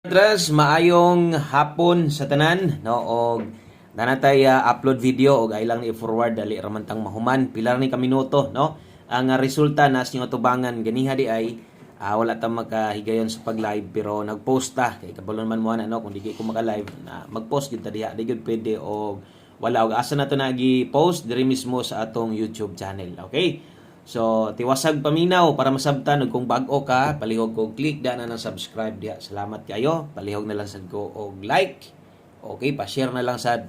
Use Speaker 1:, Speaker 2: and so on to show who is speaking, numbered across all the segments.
Speaker 1: Andres, maayong hapon sa tanan, no? Og nanatay upload video og ay lang ni forward dali ramantang mahuman pilar ni ka minuto, no? Ang resulta nas yung atubangan ganiha di ay wala ta makahigayon sa pag-live pero nag-post ta kay kabalo man mo na no kung di ko maka-live na mag-post gyud ta diha di gyud pwede og wala og asa na to nagi-post diri mismo sa atong YouTube channel, okay? So, tiwasag paminaw para masabtan ug kung bag-o ka, palihog ko click da na ng subscribe diha. Salamat kayo. Palihog na lang sad ko og like. Okay, pa-share na lang sad.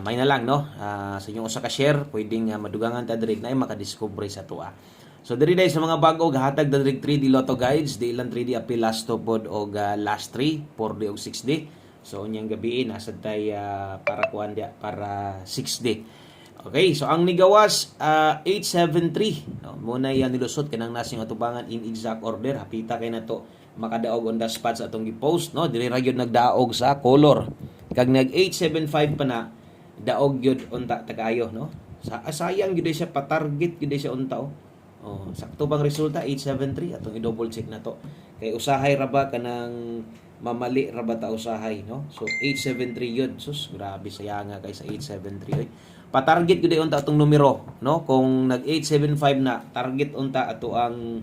Speaker 1: May na lang no. Sa inyong usa ka share, pwedeng madugangan ta diri na makadiscover sa tuwa. So diri dai sa mga bag-o gahatag da diri 3D Lotto guides, di ilang 3D appeal last to pod og last 3, 4D og 6D. So unyang gabi nasad tay para kuan dia para 6D. Okay, so ang nigawas 873 no muna yan nilusot kanang nasing atubangan in exact order hapita kay nato makadaog on the spot sa atong gi-post no dili ra gyud nagdaog sa color kag nag 875 pa na daog gyud unta tagayo no sayang gyud siya pa-target gyud siya unta sakto bang resulta 873 atong i-double check na to kay usahay ra ba kanang mamali ra ba ta usahay no so 873 yun sus grabe sayang nga kay sa 873 pa-target gyud unta atong numero no kung nag 875 na target unta ato ang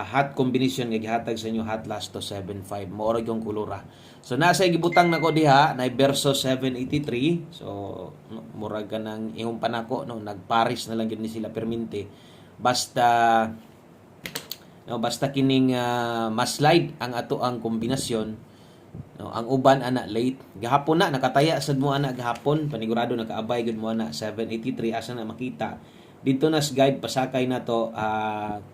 Speaker 1: hot combination nga gihatag sa inyo hot last to 75 mo ra yung kulura so nasa gibutang nako diha na verso 783 so mura ganang imong panako no nagparis na lang gyud ni sila permente basta kining ma-slide ang ato ang kombinasyon no, ang uban ana late gahapon na nakataya sad mo ana gahapon panigurado nakaabay gud mo ana 783 asa na makita dito nas guide pasakay na to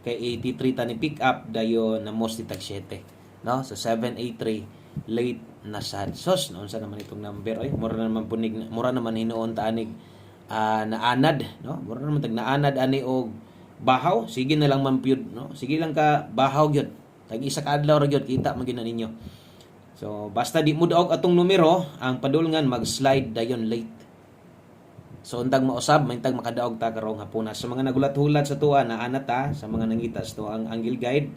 Speaker 1: kay 83 tani pick up dayon na most tag 7 no so 783 late na sad sos no unsa naman itong number ay mura naman hinuon ta anig naanad no mura naman tag naanad ani og bahaw sige na lang man pyud no sige lang ka bahaw gyud tag isa ka adlaw ra gyud kita man gyud ninyo. So basta di mo daog atong numero ang padulngan mag-slide dayon late. So untag mausab maintag makadaog ta karong hapuna sa mga nagulat-hulat sa tuwa na ana ta sa mga nangita sa tuwa ang angle guide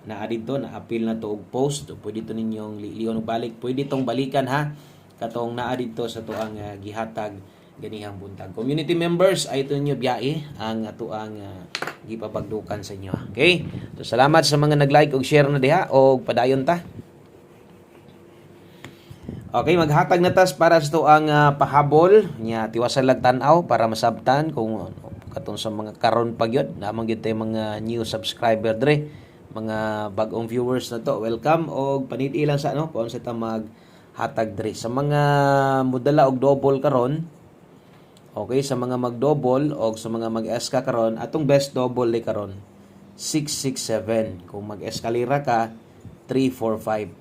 Speaker 1: na adito na appeal na to og post o pwede to ninyong liyon balik pwede tong balikan ha katong naa dito sa tuang gihatag ganihang buntag. Community members ay ito nyo biyae ang ato ang gipabagdukan sa inyo. Okay? So salamat sa mga nag-like og share na diha og padayon ta. Okay, maghatag na tas para sa ito ang pahabol nya tiwasan lang tan-aw para masabtan kung katong sa mga karon pa gyud namang gyud tay mga new subscriber dre mga bag-ong viewers na to welcome og paniti lang sa kung sa ta maghatag dre sa mga modala og double karon. Okay, sa mga mag-double o sa mga mag-eska karon, atong best double ni karon 667. Kung mag-eskalira ka 345.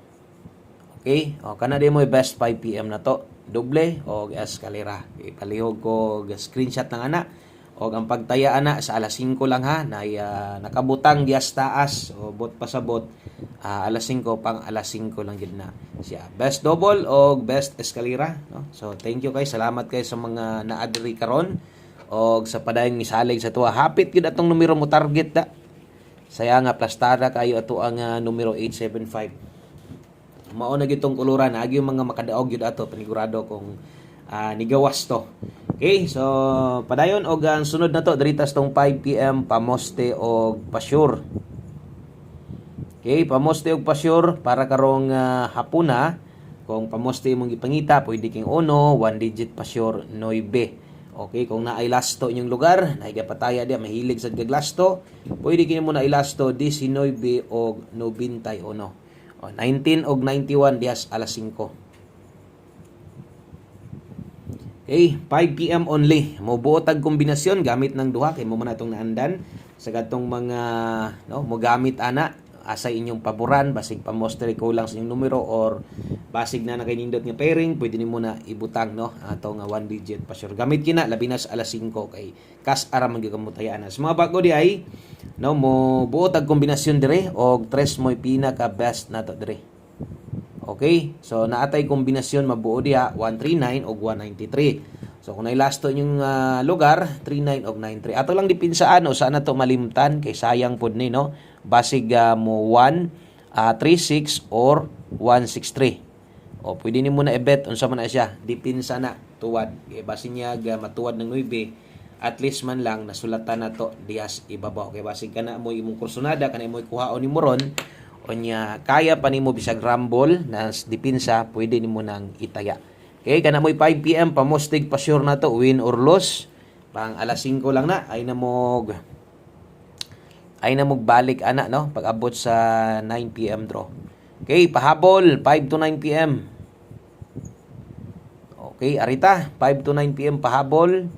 Speaker 1: Okay? O kana di mo best 5 PM na to. Doble o eskalira. Palihog ko screenshot ng ana. O ang pagtaya ana sa alas 5 lang ha na nakabutang dias taas o bot pa sa bot alas 5 pang alas 5 lang gid na siya best double o best eskalira no so thank you guys salamat kayo sa mga naadri karon og sa padayong misalig sa tuwa hapit gid atong numero mo target da saya nga plastada kayo ato ang numero 875 mao na gitong kuluran agi mga makadaog gyud ato panigurado kung nigawas to. Okay, so padayon og ang sunod na to diritas tong 5 PM pamoste og pasyur. Okay, pamoste og pasyur para karong hapuna kung pamoste imong gipangita pwede king 1 digit pasyur 9. Okay, kung naay lasto inyong lugar, naigapataya dia mahilig sa gaglasto, pwede kini mo na ilasto 19 og 91. 19 og 91 dias alas 5. Okay, 5 PM only. Mo buotag kombinasyon gamit ng duha kay mo man atong naandan sa gatong mga mo gamit ana asa inyong paboran basig pamoster ko lang sa inyong numero or basig na nakainindot nga pairing pwede nimo na ibutang atong 1 digit pa sure. Gamit kina labi na sa alas 5 kay kas ara man gyud ana. Sa mga bago di ay mo buotag kombinasyon dire og tres mo'y pinaka best nato dire. Okay? So, naatay kombinasyon mabuo diha 139 o 193. So, kung nailasto yung lugar, 39 o 93. Ato lang dipinsaan o saan na to malimtan kay sayang pod ni, no? Basig mo 1 36 or 163. O pwede nimo na i-bet unsa man na siya, dipinsa na tuwad. Kay basin niya matuwad ng 9, at least man lang nasulatan na to diyas ibabaw. Kay basig kana mo imong kursunada kana mo kuhaon nimo ron, onya kaya pa nimo bisag rumble na dipinsa, pwede nimo nang itaya. Okay, kana mo 5 PM pamostig pa sure na to, win or loss. Pang alas 5 lang na ay namog balik ana, no, pag abot sa 9 PM draw. Okay, pahabol 5 to 9 PM. Okay, arita 5 to 9 PM pahabol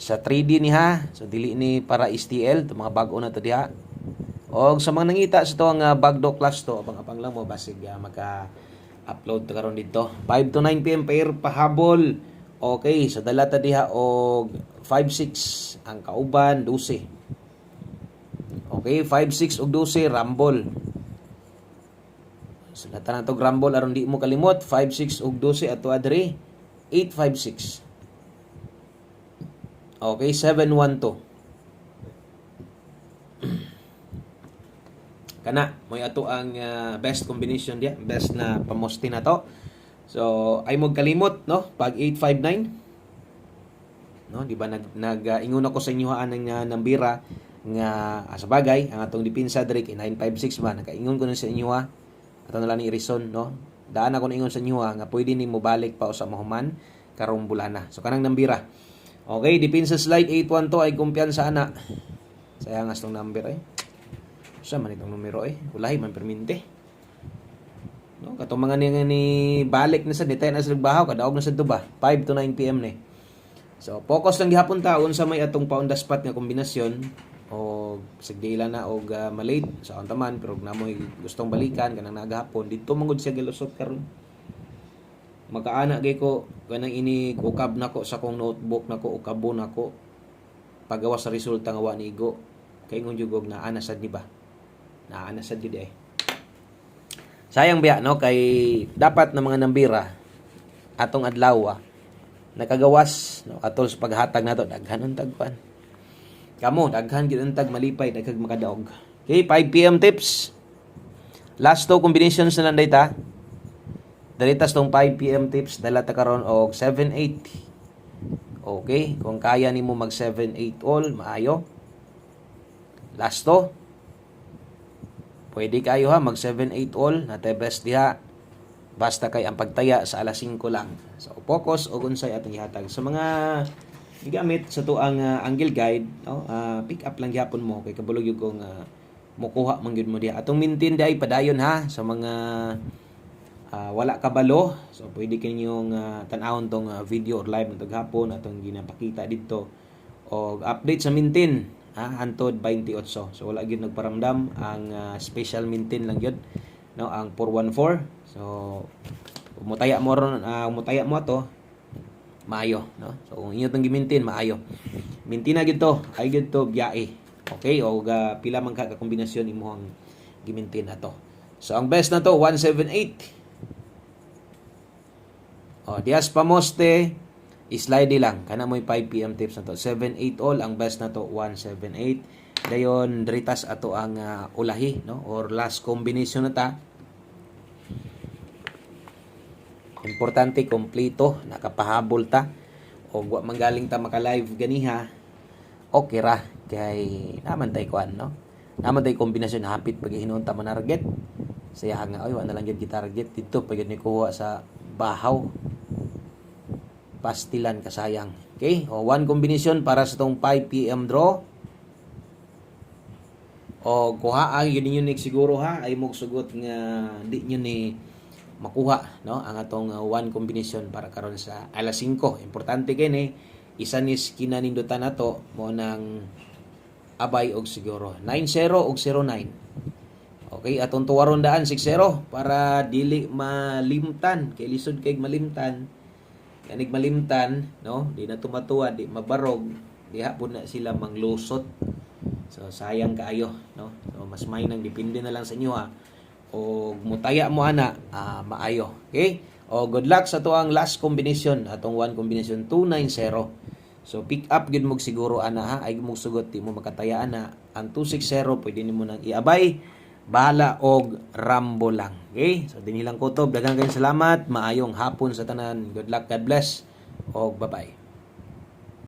Speaker 1: sa 3D niha. So dili ni para STL to, mga bag-o na to diha. Og sa mga nangita sa to nga bagdo class to, abang-abang lang mo basig maka-upload to karon dito. 5 to 9 PM pair pahabol. Okay, so dala ta diha og 5-6 ang kauban 12. Okay, 5-6 og 12 rumble. So nata na to rumble aron di mo kalimot, 5-6 og 12 ato adre 8-5-6. Okay, 7-1-2. Kana moy ato ang best combination dia, best na pamosti na to. So ay mo kalimot, no, pag 859, no, di ba ingon ako sa inyo ng nambira nga sa bagay ang atong dipinsa diri kay 956 man, nakaingon ko na sa inyo ato na lang ni reason, no, daan ako na ingon sa inyo nga pwede ni mo balik pa sa mahuman karong bulana. So kanang nambira, okay, dipinsa slide 812 ay kumpiyansa ana. Sayang as tong number sa man itong numero ulahi man perminte, no, katong mga ni balik na sa detay na sa bahaw kadaog na sa tuba 5 to 9 PM ni. So focus lang gihapon ta unsa may atong pa on the spot nga kombinasyon o sigdila na og malate sa taman, pero namoy gustong balikan kanang nagahapon dito mangud siya gilusot karon. Makaana gay ko kanang ini ukab nako sa kong notebook nako, ukabo nako pagawas sa resulta nga wa nigo kay ngon jugog na anasad ni ba. Naanasad gid sayang biya, no, kay dapat na mga nambira atong adlaw nakagawas, no, atol sa paghatag nato daghanon tagpan kamo daghan gid tag malipay daghang makadaog. Okay, 5 PM tips, last two combinations na lang data dalitas tong 5 PM tips dala ta karon og 7-8. Okay, kung kaya nimo mag 7-8 all maayo. Last two, pwede kayo mag 7-8 all, natay best diha. Basta kay ang pagtaya sa alas 5 lang. So focus og unsay atong ihatag. Sa mga gigamit sa tuang angle guide, no, pick up lang gyapon mo kay kabulog yung kung mukuha man gyud mo diha. Atong maintain di ay padayon sa mga wala kabalo. So pwede kaninyong tan-awon tong video or live natong hapon atong ginapakita dito. Og update sa maintain hantod 28. So wala gyud nagparamdam ang special maintain lang gyud, no, ang 414. So mutaya mo ron, mutaya mo to maayo, no. So kung inyo tong gi-maintain maayo. Maintain na gyud to, ay gyud to biyae. Okay, o pila man ka kombinasyon imong gi-maintain ato. So ang best na to 178. Dias pamoste slide lang kana mo'y 5 PM tips na to. 7-8 all ang best na to 178. Dayon diritas ato ang ulahi, no, or last combination na ta. Importante kompleto, nakapahabol ta o wa manggaling ta maka-live ganiha. Okay ra kay naman tay kuan, no. Naman tay kombinasyon hapit pag hinuon ta man target. Saya nga oy wa na lang gyud gi-target dito pag ni kuha sa bahaw. Pastilan kasayang. Okay? One combination para sa tong 5 PM draw. Kuha ang yun ninyo siguro ay magsugot nga di nyo ni makuha, no, ang atong one combination para karon sa alas 5. Importante kini isa ni kinanindutan nato mo nang abay og siguro 9-0 og 0-9. Okay, atong tuwaron daan 6-0 para dili malimtan kay lisod kay malimtan. Kanig malimtan, no, di na tumatuwa, di mabarog, di hapon na sila manglusot. So sayang kaayo, no. So mas may nang depende na lang sa inyo o mutaya mo ana maayo. Okay? O good luck sa to ang last combination, atong one combination 290. So pick up gid mo siguro ana ay mo sugot di mo makataya ana. Ang 260 pwede nimo nang iabay bahala og Rambo lang. Okay? So dinhi lang kutob, daghang kayong salamat, maayong hapon sa tanan. Good luck, God bless. Og bye-bye.